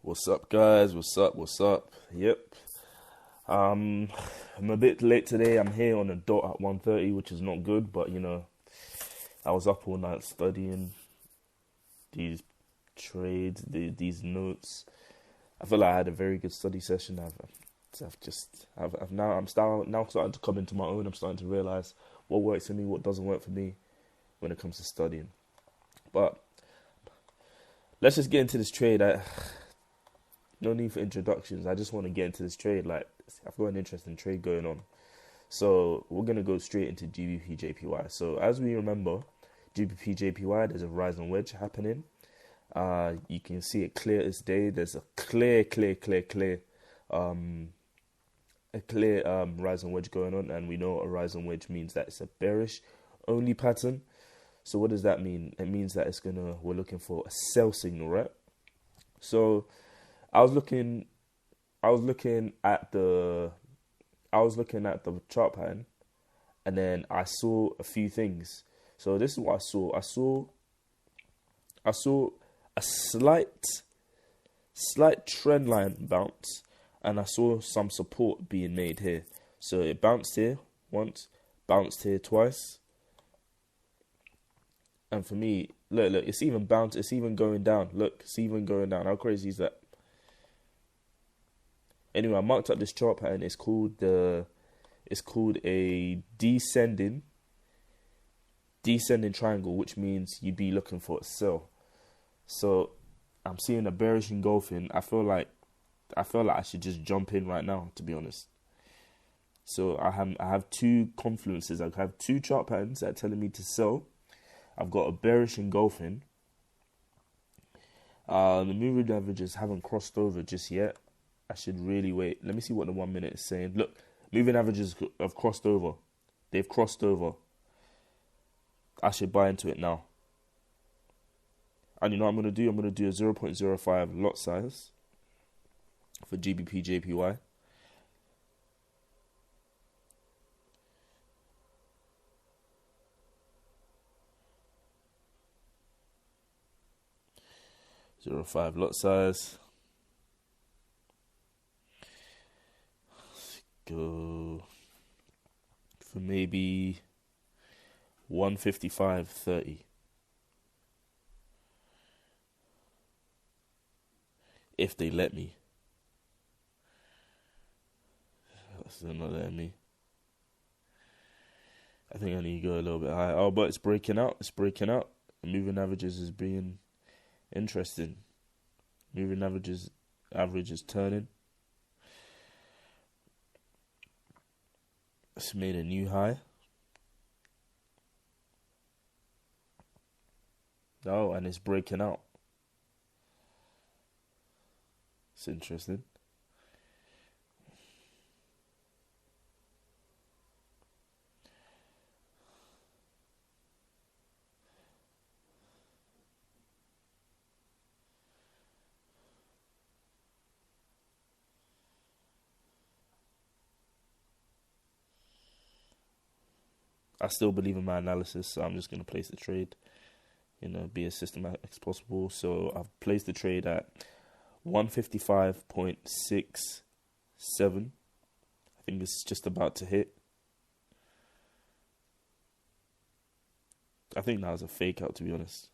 What's up, guys? What's up? What's up? Yep. I'm a bit late today. I'm here on the dot at 1:30, which is not good, but I was up all night studying these trades, these notes. I feel like I had a very good study session. I'm starting to come into my own. I'm starting to realize what works for me, what doesn't work for me when it comes to studying. But let's just get into this trade. No need for introductions. I just want to get into this trade. Like, I've got an interesting trade going on. So we're going to go straight into Gbp Jpy. So as we remember, Gbp Jpy, there's a rise and wedge happening. You can see it clear as day. There's a clear rise and wedge going on, and we know a rise and wedge means that it's a bearish only pattern. So what does that mean? It means that we're looking for a sell signal, right? So I was looking at the chart pattern, and then I saw a few things. So this is what I saw. I saw a slight trend line bounce, and I saw some support being made here. So it bounced here once, bounced here twice. And for me, look, it's even bounced, it's even going down. Look, it's even going down. How crazy is that? Anyway, I marked up this chart pattern. It's called a descending triangle, which means you'd be looking for a sell. So I'm seeing a bearish engulfing. I feel like I should just jump in right now, to be honest. So I have two confluences. I have two chart patterns that are telling me to sell. I've got a bearish engulfing. The moving averages haven't crossed over just yet. I should really wait. Let me see what the 1 minute is saying. Look, moving averages have crossed over. They've crossed over. I should buy into it now. And you know what I'm going to do? I'm going to do a 0.05 lot size for Gbp Jpy. .05 lot size. Let's go for maybe 155.30. If they let me. They're not letting me. I think I need to go a little bit higher. Oh, but it's breaking out. It's breaking out. The moving averages is being interesting. Moving average is turning. It's made a new high. Oh, and it's breaking out. It's interesting. I still believe in my analysis, so I'm just going to place the trade, be as systematic as possible. So I've placed the trade at 155.67. I think it's just about to hit. I think that was a fake out, to be honest.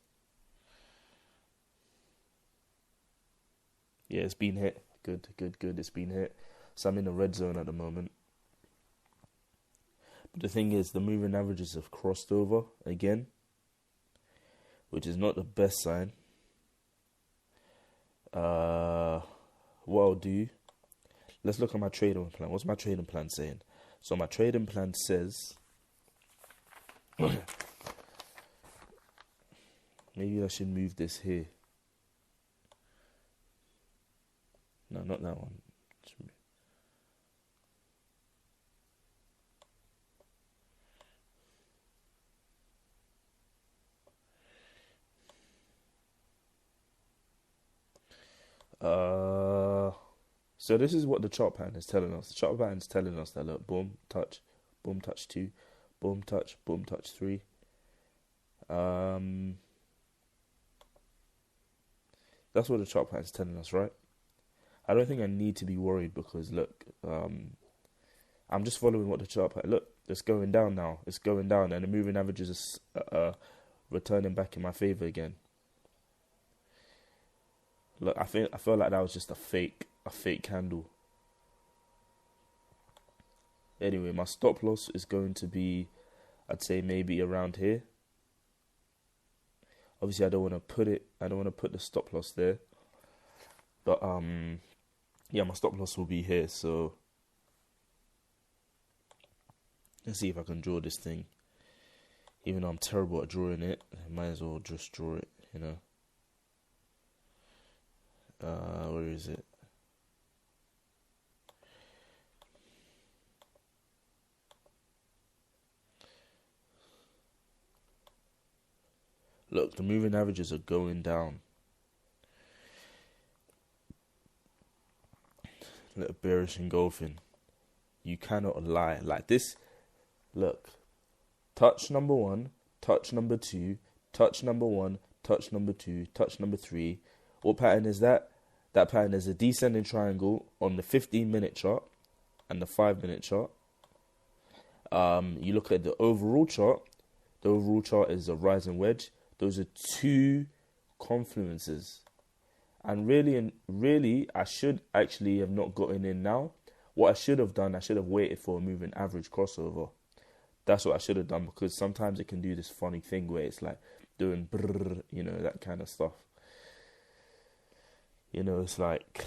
Yeah, it's been hit. Good. It's been hit. So I'm in the red zone at the moment. But the thing is, the moving averages have crossed over again, which is not the best sign. What I'll do, let's look at my trading plan. What's my trading plan saying? So my trading plan says, maybe I should move this here. No, not that one. So this is what the chart pattern is telling us. The chart pattern is telling us that, look, boom, touch 2, boom, touch 3. That's what the chart pattern is telling us, right? I don't think I need to be worried because look, I'm just following what the chart. Look, it's going down now. It's going down, and the moving averages are returning back in my favor again. Look, I feel like that was just a fake candle. Anyway, my stop loss is going to be, I'd say maybe around here. Obviously, I don't want to put the stop loss there. But yeah, my stop loss will be here. So let's see if I can draw this thing. Even though I'm terrible at drawing it, I might as well just draw it, you know. Where is it? Look, the moving averages are going down. Little bearish engulfing. You cannot lie. Like this, look. Touch number 1, touch number 2, touch number 1, touch number 2, touch number 3. What pattern is that? That pattern is a descending triangle on the 15-minute chart and the 5-minute chart. You look at the overall chart. The overall chart is a rising wedge. Those are two confluences. And really, I should actually have not gotten in now. What I should have done, I should have waited for a moving average crossover. That's what I should have done, because sometimes it can do this funny thing where it's like doing brrr, you know, that kind of stuff. You know, it's like,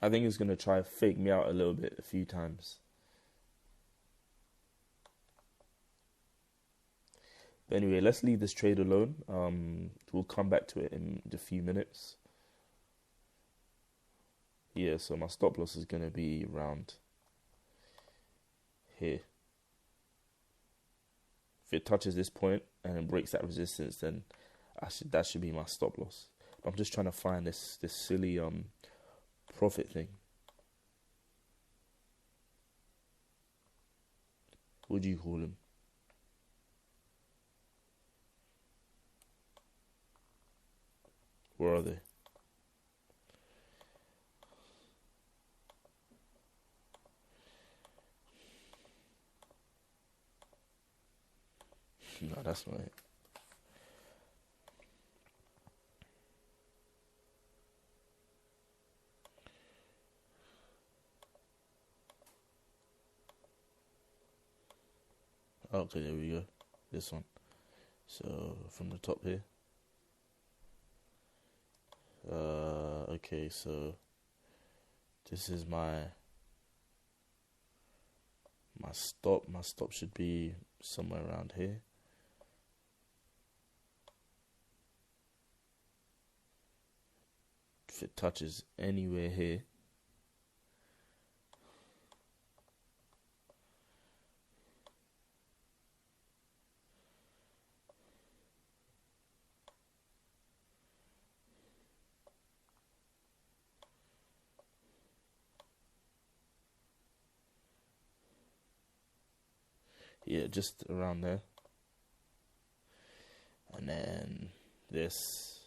I think it's going to try to fake me out a little bit a few times. But anyway, let's leave this trade alone. We'll come back to it in a few minutes. Yeah, so my stop loss is going to be around here. If it touches this point and it breaks that resistance, then that should be my stop loss. But I'm just trying to find this silly profit thing. What do you call them? Where are they? No, that's not it. Okay, there we go. This one. So from the top here. Okay, so this is my stop. My stop should be somewhere around here. If it touches anywhere here, yeah, just around there. And then this,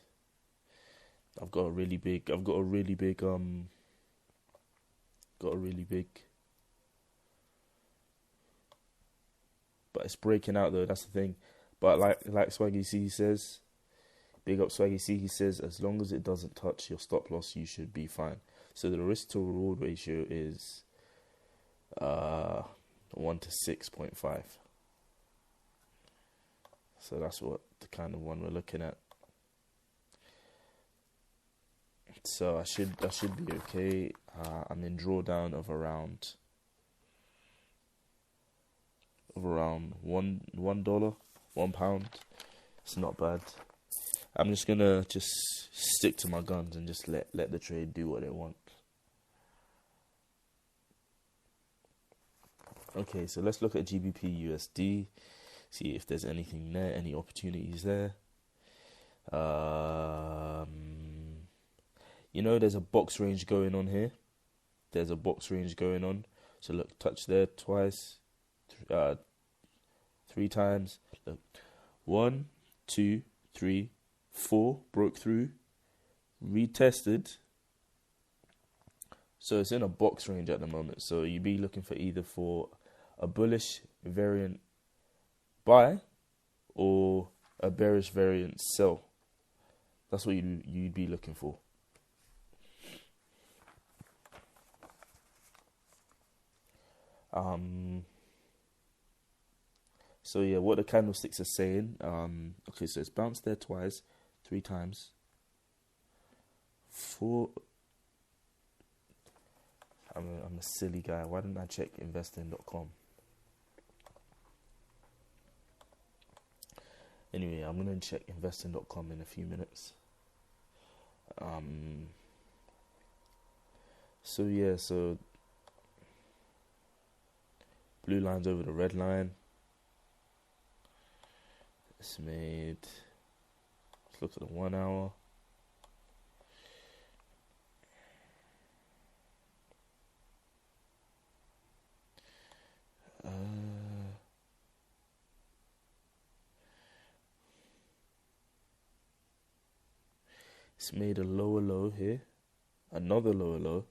I've got a really big, but it's breaking out though, that's the thing. But like Swaggy C says, big up Swaggy C, he says, as long as it doesn't touch your stop loss, you should be fine. So the risk to reward ratio is 1 to 6.5. So that's what the kind of one we're looking at. So I should be okay. I'm in drawdown of around $1, £1. It's not bad. I'm just gonna stick to my guns and just let the trade do what it wants. Okay, so let's look at GBP USD. See if there's anything there, any opportunities there. You know, there's a box range going on here. There's a box range going on. So look, touch there twice, 3 times. Look, 1, 2, 3, 4, broke through, retested. So it's in a box range at the moment. So you'd be looking for either for a bullish variant buy or a bearish variant sell. That's what you'd be looking for. So yeah, what the candlesticks are saying. Okay, so it's bounced there twice, 3 times, 4. I'm a silly guy. Why didn't I check investing.com? Anyway, I'm gonna check investing.com in a few minutes. So yeah, so blue line's over the red line. It's made. Let's look at the 1 hour. It's made a lower low here, another lower low.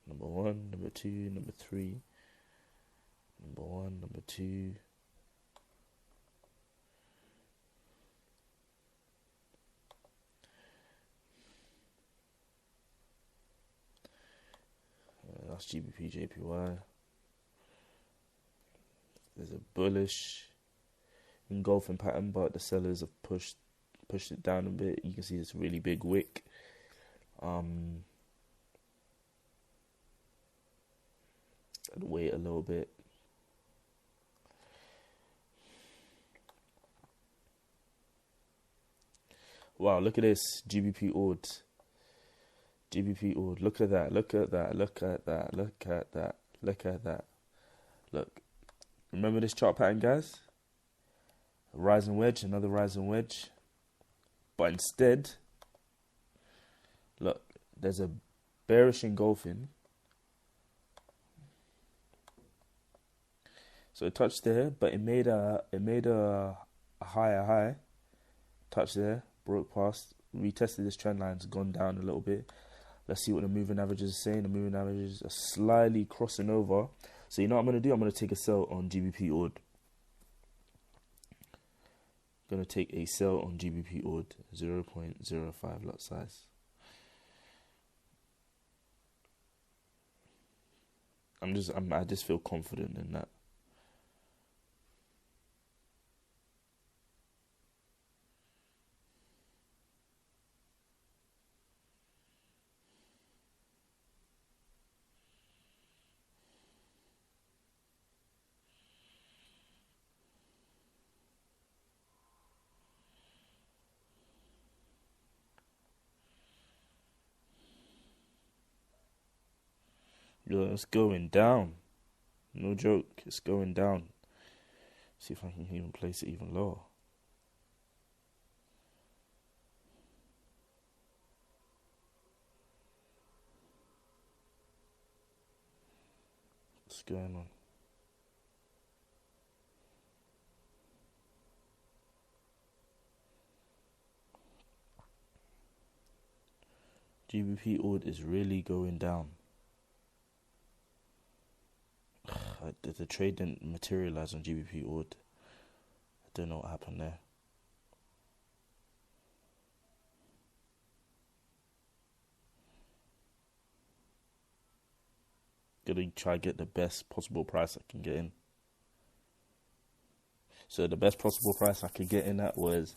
Number 1, number 2, number 3. Number 1, number 2. That's Gbp Jpy. There's a bullish engulfing pattern, but the sellers have pushed it down a bit. You can see this really big wick. I'd wait a little bit. Wow, look at this. GBP odd. GBP odd. Look at that. Look at that. Look at that. Look at that. Look at that. Look. Remember this chart pattern, guys? A rising wedge, another rising wedge. But instead, look, there's a bearish engulfing. So it touched there, but it made a higher high. Touched there, broke past, retested this trend line, it's gone down a little bit. Let's see what the moving averages are saying. The moving averages are slightly crossing over. So you know what I'm going to do? I'm going to take a sell on GBP odd. Going to take a sell on GBP odd, 0.05 lot size. I just feel confident in that. Yo, it's going down. No joke, it's going down. See if I can even place it even lower. What's going on? GBP odd is really going down. The trade didn't materialize on GBP odd. I don't know what happened there. Gonna try to get the best possible price I can get in. So the best possible price I could get in at was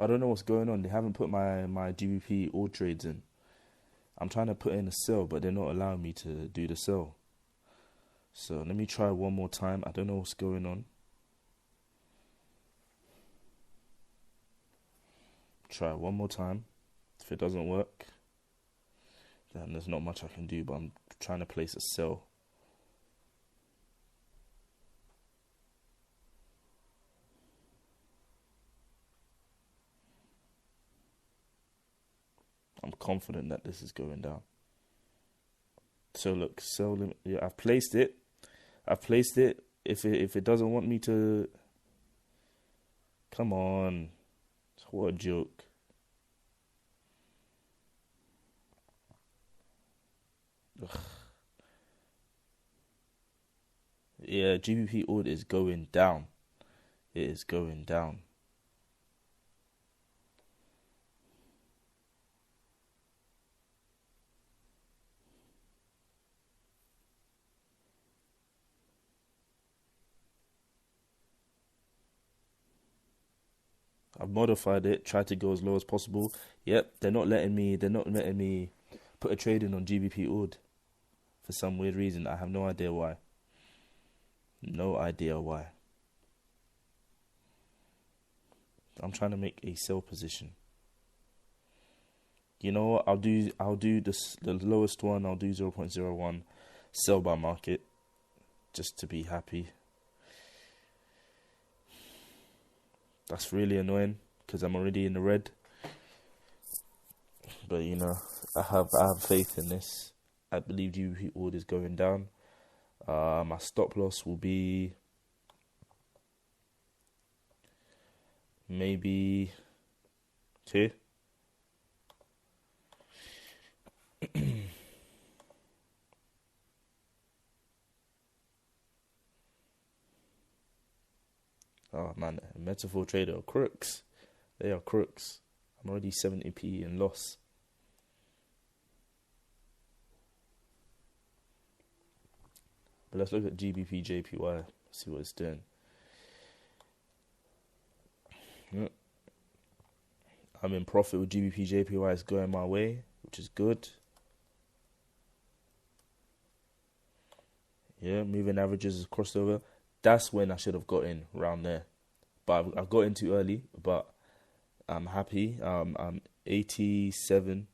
I don't know what's going on. They haven't put my GBP all trades in. I'm trying to put in a sell, but they're not allowing me to do the sell. So let me try one more time. I don't know what's going on. Try one more time. If it doesn't work, then there's not much I can do, but I'm trying to place a sell. confident that this is going down. So look, sell limit. Yeah, I've placed it. If it doesn't want me to, come on, what a joke. Ugh. Yeah, GBP order is going down. It is going down. I've modified it, tried to go as low as possible. Yep, they're not letting me put a trade in on GBP ORD for some weird reason. I have no idea why. No idea why. I'm trying to make a sell position. You know what? I'll do this, the lowest one. I'll do 0.01 sell by market just to be happy. That's really annoying because I'm already in the red. But you know, I have faith in this. I believe GBP ORD is going down. My stop loss will be maybe here. Oh man, metaphor trader are crooks. They are crooks. I'm already 70p in loss. But let's look at Gbp Jpy. See what it's doing. Yeah. I'm in profit with Gbp Jpy. It's going my way, which is good. Yeah, moving averages is crossed over. That's when I should have got in, around there. But I got in too early, but I'm happy. I'm 87,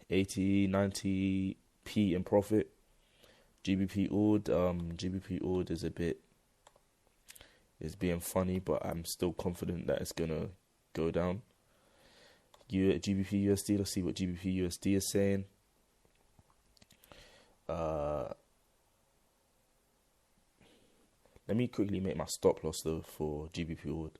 80, 90p in profit. GBP ORD is being funny, but I'm still confident that it's gonna go down. GBP USD, let's see what GBP USD is saying. Let me quickly make my stop loss though for GBP ORD.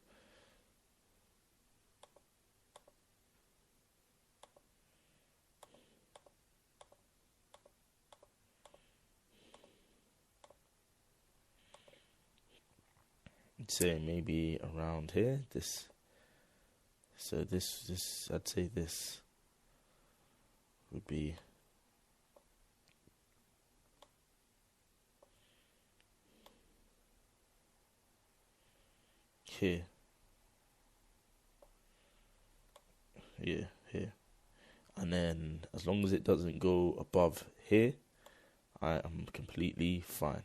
I'd say maybe around here. I'd say this would be here. Yeah, here. And then as long as it doesn't go above here, I am completely fine.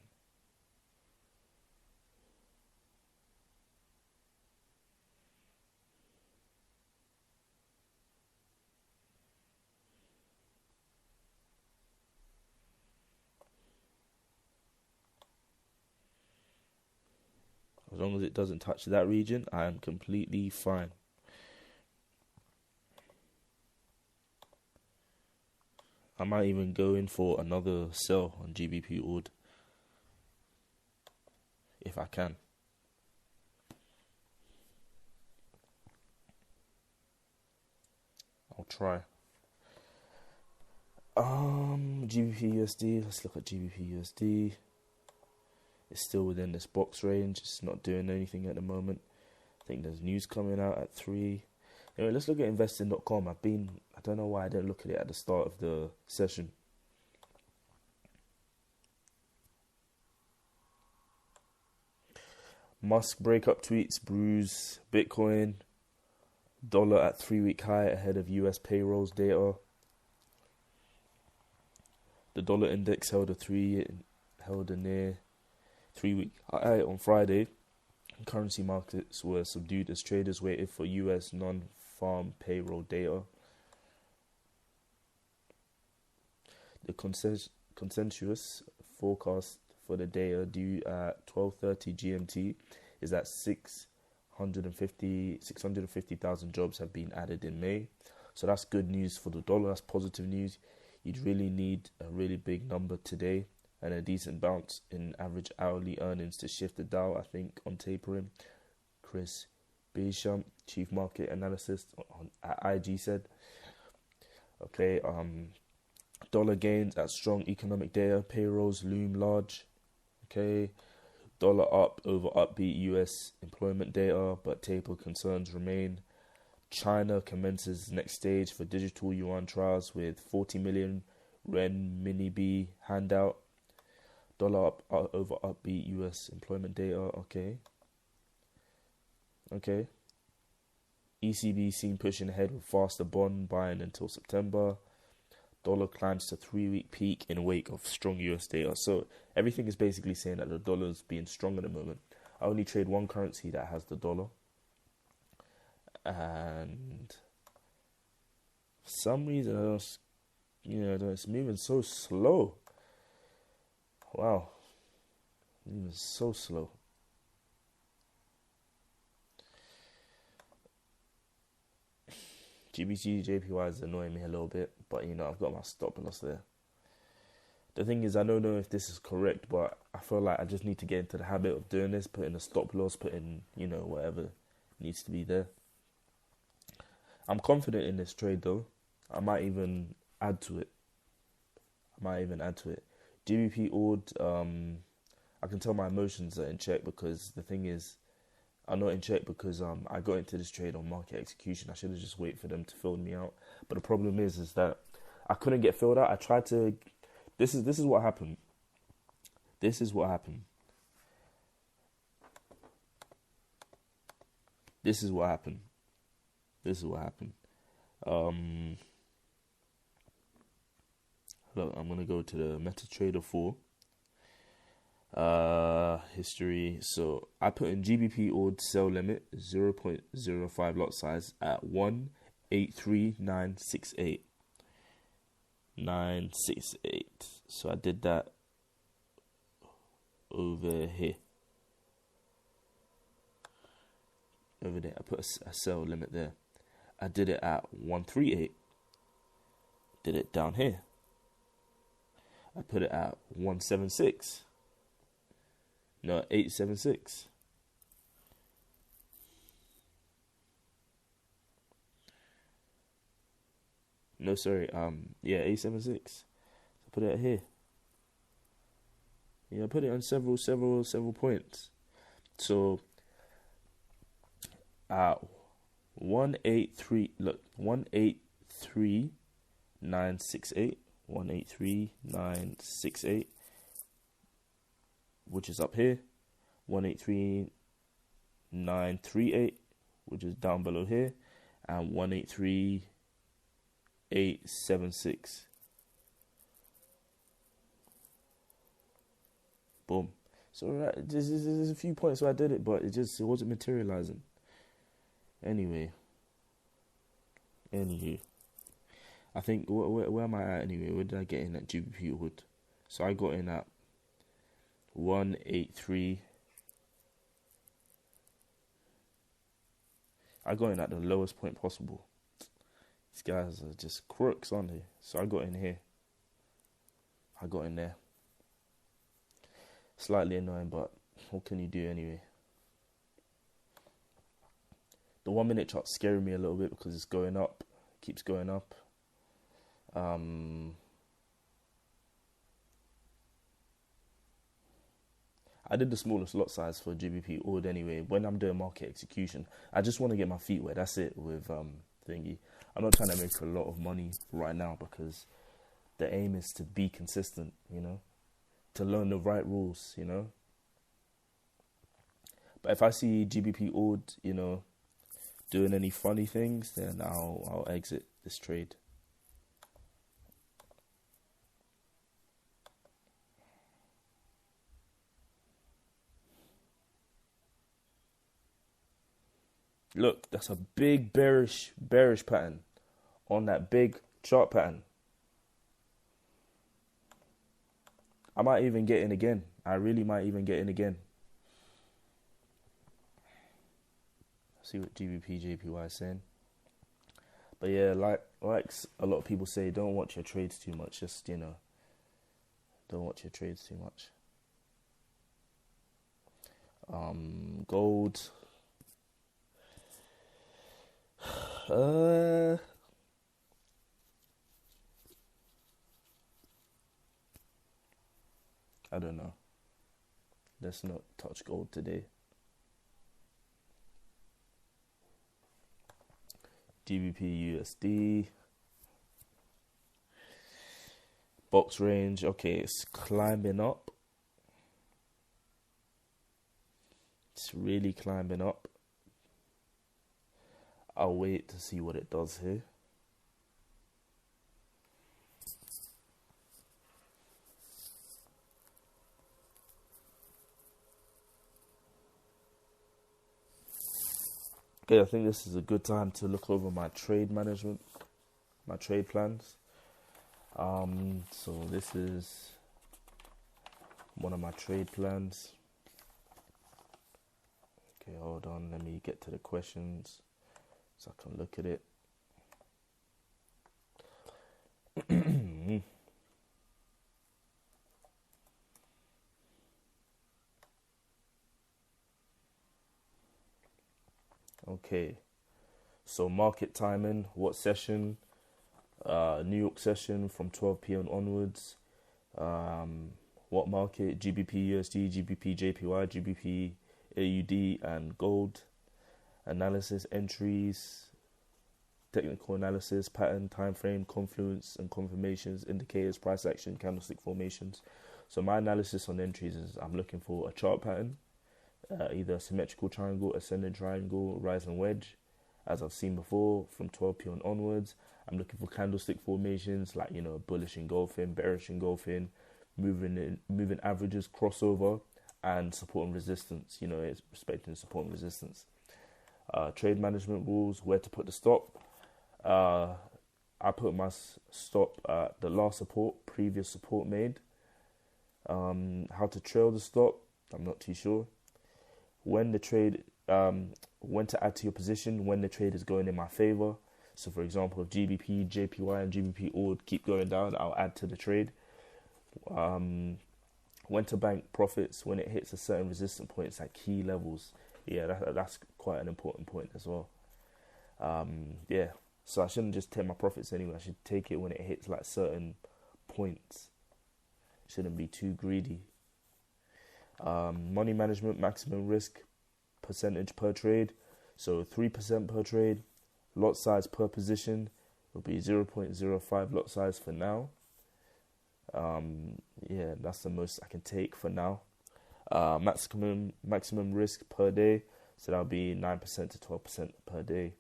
As long as it doesn't touch that region, I am completely fine. I might even go in for another sell on GBP ORD if I can. I'll try. GBP USD. Let's look at GBP USD. It's still within this box range. It's not doing anything at the moment. I think there's news coming out at 3. Anyway, let's look at investing.com. I don't know why I didn't look at it at the start of the session. Musk breakup tweets bruise Bitcoin. Dollar at 3-week high ahead of US payrolls data. The dollar index held a near 3-week high on Friday. Currency markets were subdued as traders waited for US non-farm payroll data. The consensus forecast for the data due at 12:30 GMT is that 650,000 jobs have been added in May, So that's good news for the dollar. That's positive news. You'd really need a really big number today and a decent bounce in average hourly earnings to shift the Dow, I think, on tapering. Gbp Jpy, chief market analyst at IG, said. Okay, dollar gains at strong economic data. Payrolls loom large. Okay, dollar up over upbeat US employment data, but taper concerns remain. China commences next stage for digital yuan trials with 40 million renminbi handout. Dollar up over upbeat US employment data. Okay. ECB seen pushing ahead with faster bond buying until September. Dollar climbs to 3-week peak in wake of strong US data. So everything is basically saying that the dollar's being strong at the moment. I only trade one currency that has the dollar. And for some reason, it's moving so slow. Wow. Moving so slow. Gbp Jpy is annoying me a little bit, but I've got my stop loss there. The thing is, I don't know if this is correct, but I feel like I just need to get into the habit of doing this, putting a stop loss, putting, whatever needs to be there. I'm confident in this trade though. I might even add to it. GBP odd, I can tell my emotions are in check because the thing is, I'm not in check because I got into this trade on market execution. I should have just waited for them to fill me out. But the problem is that I couldn't get filled out. I tried to. This is what happened. This is what happened. Look, I'm gonna go to the MetaTrader 4. History. So I put in GBP odd sell limit 0.05 lot size at 183,968. 968. So I did that over here. Over there, I put a sell limit there. I did it at 138. Did it down here. I put it at 176. No, 876. No, sorry. 876. I put it here. Yeah, I put it on several points. So, 183. Look, 183,968. 183,968. Which is up here, 183,938, which is down below here, and 183,876. Boom. So there's a few points where I did it, but it wasn't materializing. Anywho, I think where am I at anyway? Where did I get in at GBP Hood? So I got in at 183. I got in at the lowest point possible. These guys are just crooks, aren't they? So I got in here. I got in there. Slightly annoying, but what can you do anyway? The 1 minute chart's scaring me a little bit because it's going up. It keeps going up. I did the smallest lot size for GBP odd anyway. When I'm doing market execution, I just want to get my feet wet. That's it with thingy. I'm not trying to make a lot of money right now because the aim is to be consistent, to learn the right rules, But if I see GBP odd, doing any funny things, then I'll exit this trade. Look, that's a big bearish pattern on that big chart pattern. I might even get in again. I really might even get in again. See what GBP Jpy is saying. But yeah, like a lot of people say, don't watch your trades too much. Just, don't watch your trades too much. Gold. I don't know. Let's not touch gold today. GBP USD. Box range. Okay, it's climbing up. It's really climbing up. I'll wait to see what it does here. Okay, I think this is a good time to look over my trade management, my trade plans. So this is one of my trade plans. Okay, hold on, let me get to the questions so I can look at it. Okay, so market timing, what session? New York session from 12 p.m. onwards. What market? GBP USD, GBP Jpy, GBP AUD, and gold. Analysis, entries, technical analysis, pattern, time frame, confluence and confirmations, indicators, price action, candlestick formations. So my analysis on entries is I'm looking for a chart pattern, either a symmetrical triangle, ascending triangle, rise and wedge, as I've seen before from 12 p.m. onwards. I'm looking for candlestick formations like, bullish engulfing, bearish engulfing, moving averages, crossover, and support and resistance. It's respecting support and resistance. Trade management rules, where to put the stop. I put my stop at the last support, previous support made. How to trail the stop, I'm not too sure. When to add to your position, when the trade is going in my favor. So for example, if GBP, JPY and GBP ORD keep going down, I'll add to the trade. When to bank profits, when it hits a certain resistance points at key levels. Yeah, that's quite an important point as well. So I shouldn't just take my profits anyway. I should take it when it hits like certain points. Shouldn't be too greedy. Money management, maximum risk percentage per trade. So 3% per trade. Lot size per position will be 0.05 lot size for now. That's the most I can take for now. Maximum risk per day, so that'll be 9% to 12% per day.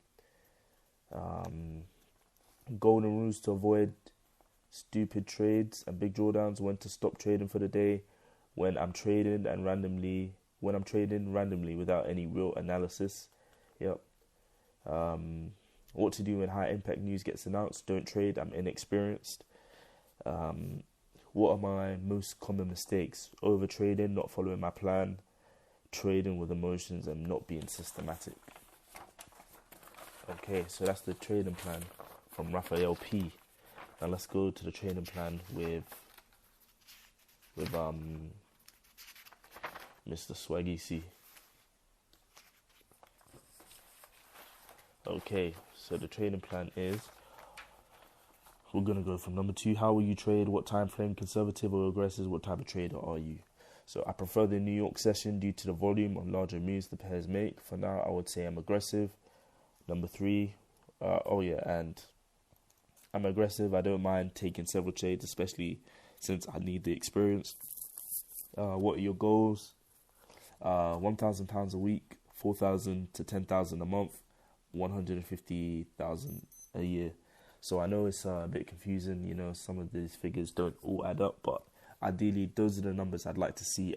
Golden rules to avoid stupid trades and big drawdowns. When to stop trading for the day. When I'm trading randomly without any real analysis. Yep. What to do when high impact news gets announced. Don't trade, I'm inexperienced. What are my most common mistakes? Over trading, not following my plan, trading with emotions, and not being systematic. Okay, so that's the trading plan from Raphael P. Now let's go to the trading plan with Mr. Swaggy C. Okay, so the trading plan is, we're going to go from number 2, how will you trade? What time frame, conservative or aggressive? What type of trader are you? So I prefer the New York session due to the volume of larger moves the pairs make. For now, I would say I'm aggressive. Number 3, and I'm aggressive. I don't mind taking several trades, especially since I need the experience. What are your goals? £1,000 a week, 4,000 to 10,000 a month, 150,000 a year. So I know it's a bit confusing, some of these figures don't all add up, but ideally those are the numbers I'd like to see.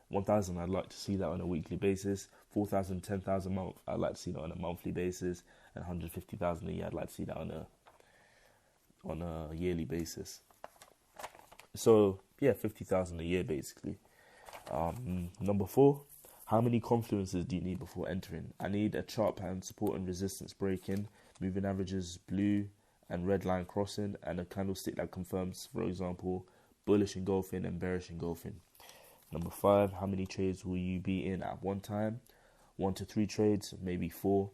1,000, I'd like to see that on a weekly basis. 4,000, 10,000 a month, I'd like to see that on a monthly basis. And 150,000 a year, I'd like to see that on a yearly basis. So yeah, 50,000 a year basically. Number 4, how many confluences do you need before entering? I need a chart pattern, support and resistance breaking, moving averages blue and red line crossing, and a candlestick that confirms, for example, bullish engulfing and bearish engulfing. Number 5, how many trades will you be in at one time? 1 to 3 trades, maybe 4.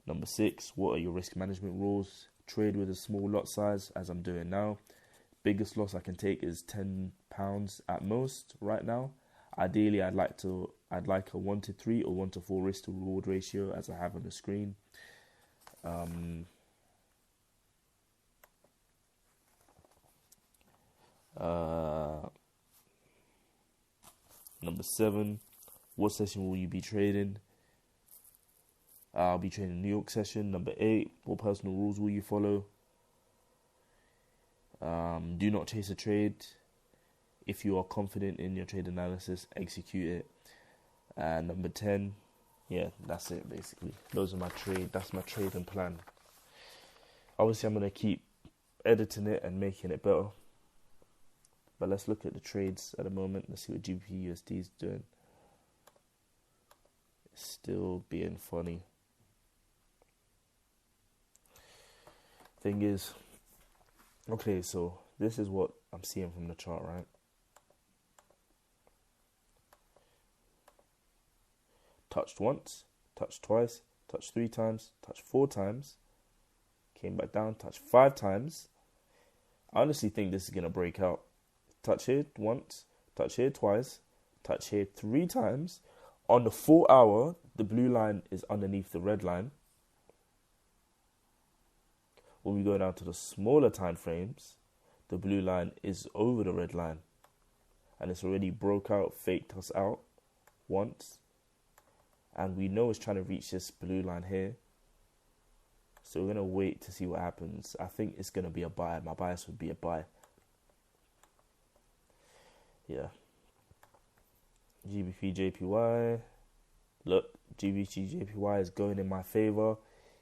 Number 6, what are your risk management rules? Trade with a small lot size, as I'm doing now. Biggest loss I can take is £10 at most right now. Ideally, I'd like a 1 to 3 or 1 to 4 risk to reward ratio, as I have on the screen. Number 7, what session will you be trading? I'll be trading New York session. Number 8, what personal rules will you follow? Do not chase a trade. If you are confident in your trade analysis, execute it. And number 10, yeah, that's it basically. Those are my trade. That's my trading plan. Obviously, I'm gonna keep editing it and making it better. But let's look at the trades at the moment. Let's see what GBP USD is doing. It's still being funny. Thing is, okay, so this is what I'm seeing from the chart, right? Touched once, touched twice, touched 3 times, touched 4 times, came back down, touched 5 times. I honestly think this is going to break out. Touch here once, touch here twice, touch here 3 times. On the 4 hour, the blue line is underneath the red line. When we go down to the smaller time frames, the blue line is over the red line. And it's already broke out, faked us out once. And we know it's trying to reach this blue line here. So we're going to wait to see what happens. I think it's going to be a buy. My bias would be a buy. Yeah. Gbp Jpy. Look, Gbp Jpy is going in my favor.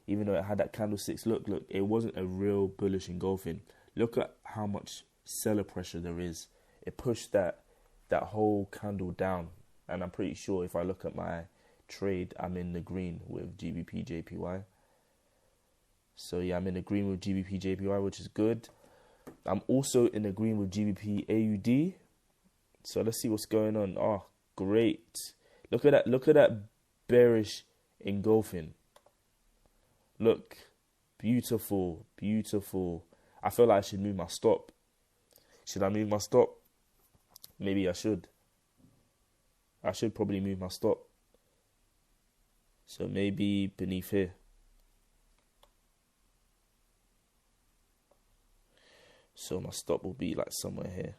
Even though it had that candlesticks. Look, it wasn't a real bullish engulfing. Look at how much seller pressure there is. It pushed that whole candle down. And I'm pretty sure if I look at my trade, I'm in the green with Gbp Jpy. So yeah, I'm in the green with Gbp Jpy, which is good. I'm also in the green with Gbp AUD. So let's see what's going on. Oh, great. Look at that bearish engulfing. Look, beautiful. I feel like I should move my stop. Should I move my stop? Maybe I should. I should probably move my stop. So maybe beneath here. So my stop will be like somewhere here.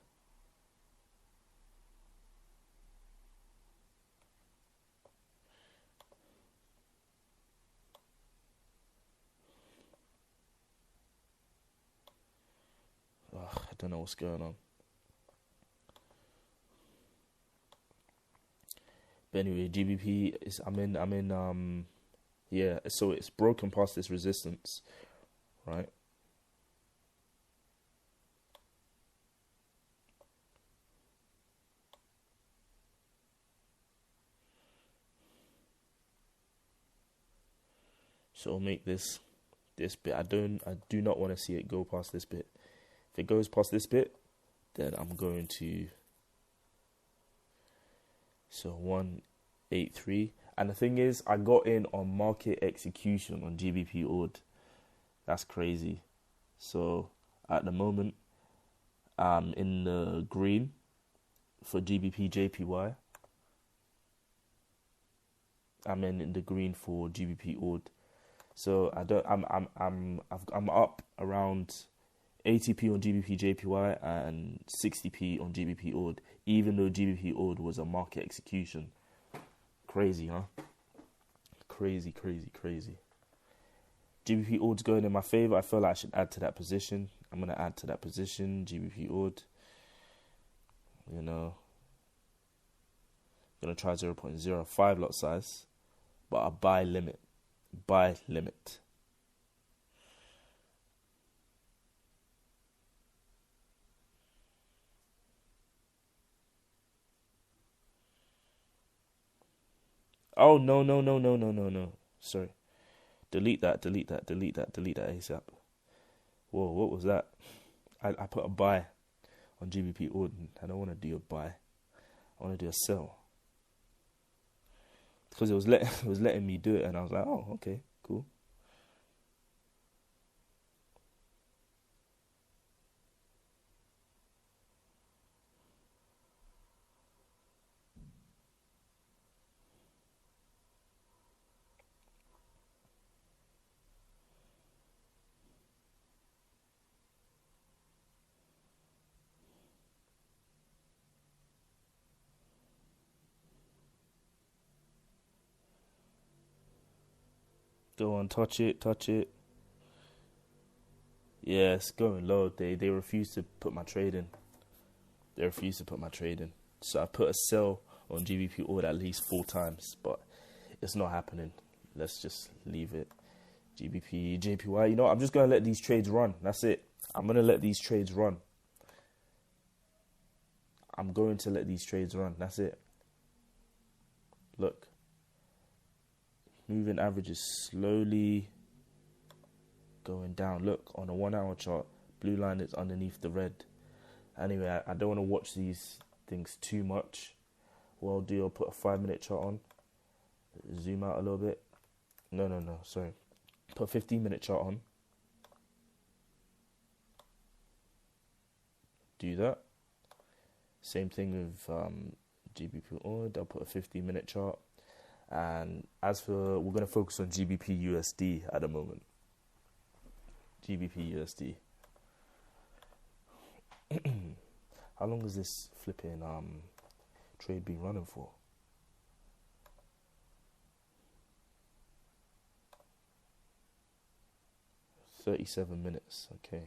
Ugh, I don't know what's going on. But anyway, GBP is yeah, so it's broken past this resistance, right? So I'll make this bit. I do not want to see it go past this bit. If it goes past this bit, then I'm going to. So 183, and the thing is, I got in on market execution on GBP ORD. That's crazy. So at the moment, I'm in the green for GBP Jpy. I'm in the green for GBP ORD. So I'm up around 80p on GBP Jpy and 60p on GBP ORD, even though GBP ORD was a market execution. Crazy, huh? Crazy. GBP ORD's going in my favor. I feel like I should add to that position. I'm going to add to that position, GBP ORD. You know, I'm going to try 0.05 lot size, but a buy limit. Oh, no. Sorry. delete that ASAP. Whoa, what was that? I put a buy on GBP Orden. I don't want to do a buy. I want to do a sell. Because it was letting me do it, and I was like, oh, okay, cool. Go on, touch it. Yeah, it's going low. They refuse to put my trade in. So I put a sell on GBP order at least 4 times, but it's not happening. Let's just leave it. GBP Jpy. You know what? I'm just gonna let these trades run. That's it. I'm gonna let these trades run. That's it. Look. Moving average is slowly going down. Look, on a 1 hour chart, blue line is underneath the red. Anyway, I don't want to watch these things too much. What I'll do, I'll put a 5-minute chart on. Zoom out a little bit. No, sorry. Put a 15-minute chart on. Do that. Same thing with GBP Odd. I'll put a 15-minute chart. And as for, we're going to focus on GBP USD at the moment. GBP USD. How long has this flipping trade been running for? 37 minutes. Okay.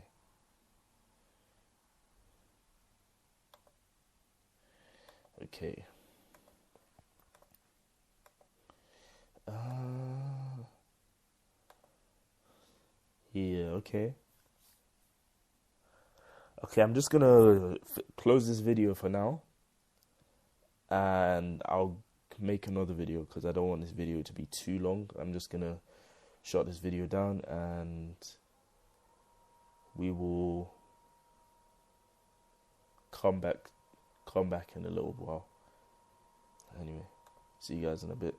Yeah, okay. I'm just gonna close this video for now, and I'll make another video because I don't want this video to be too long. I'm just gonna shut this video down, and we will come back in a little while. Anyway, see you guys in a bit.